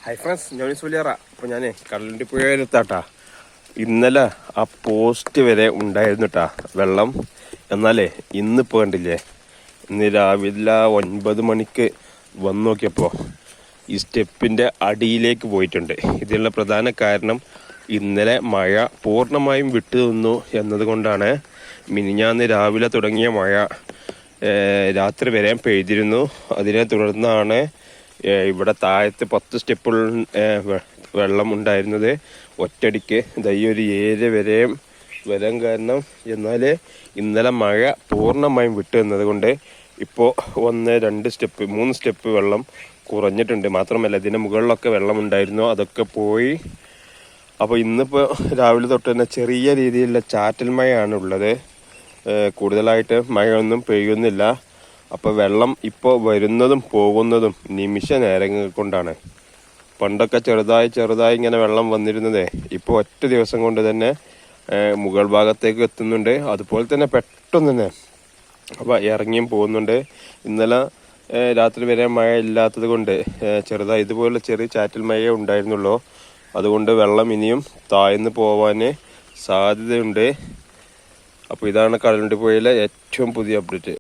Hi friends, ഞാൻ സുലിയറ. അപ്പോൾ ഞാൻ കടലിൻ്റെ പുഴയിലെത്താട്ടാ. ഇന്നലെ ആ പോസ്റ്റ് വരെ ഉണ്ടായിരുന്നു കേട്ടാ വെള്ളം. എന്നാലേ ഇന്നിപ്പോൾ കണ്ടില്ലേ, ഇന്ന് രാവിലെ 9 മണിക്ക് വന്നു നോക്കിയപ്പോൾ ഈ സ്റ്റെപ്പിൻ്റെ അടിയിലേക്ക് പോയിട്ടുണ്ട്. ഇതിനുള്ള പ്രധാന കാരണം ഇന്നലെ മഴ പൂർണ്ണമായും വിട്ടു നിന്നു എന്നതുകൊണ്ടാണ്. മിനിഞ്ഞാന്ന് രാവിലെ തുടങ്ങിയ മഴ രാത്രി വരെ പെയ്തിരുന്നു. അതിനെ തുടർന്നാണ് ഇവിടെ താഴത്ത് 10 സ്റ്റെപ്പുകൾ വെള്ളം ഉണ്ടായിരുന്നത്. ഒറ്റടിക്ക് ഈ ഒരു ഏരിയ വരെയും വരാൻ കാരണം എന്നാൽ ഇന്നലെ മഴ പൂർണ്ണമായും വിട്ടു എന്നത് കൊണ്ട് ഇപ്പോൾ 1, 2 സ്റ്റെപ്പ് 3 സ്റ്റെപ്പ് വെള്ളം കുറഞ്ഞിട്ടുണ്ട്. മാത്രമല്ല ഇതിന് മുകളിലൊക്കെ വെള്ളം ഉണ്ടായിരുന്നു, അതൊക്കെ പോയി. അപ്പോൾ ഇന്നിപ്പോൾ രാവിലെ തൊട്ട് തന്നെ ചെറിയ രീതിയിലുള്ള ചാറ്റൽ മഴയാണ് ഉള്ളത്. കൂടുതലായിട്ട് മഴയൊന്നും പെയ്യുന്നില്ല. അപ്പോൾ വെള്ളം ഇപ്പോൾ വരുന്നതും പോകുന്നതും നിമിഷ നേരങ്ങൾ കൊണ്ടാണ്. പണ്ടൊക്കെ ചെറുതായി ഇങ്ങനെ വെള്ളം വന്നിരുന്നതേ ഇപ്പോൾ ഒറ്റ ദിവസം കൊണ്ട് തന്നെ മുകൾ ഭാഗത്തേക്ക് എത്തുന്നുണ്ട്. അതുപോലെ തന്നെ പെട്ടെന്ന് തന്നെ അപ്പോൾ ഇറങ്ങിയും പോകുന്നുണ്ട്. ഇന്നലെ രാത്രി വരെ മഴ ഇല്ലാത്തത് കൊണ്ട് ഇതുപോലെ ചെറിയ ചാറ്റൽ മഴയേ ഉണ്ടായിരുന്നുള്ളൂ. അതുകൊണ്ട് വെള്ളം ഇനിയും താഴ്ന്നു പോവാൻ സാധ്യതയുണ്ട്. അപ്പോൾ ഇതാണ് കടലുണ്ടി പുഴയിലെ ഏറ്റവും പുതിയ അപ്ഡേറ്റ്.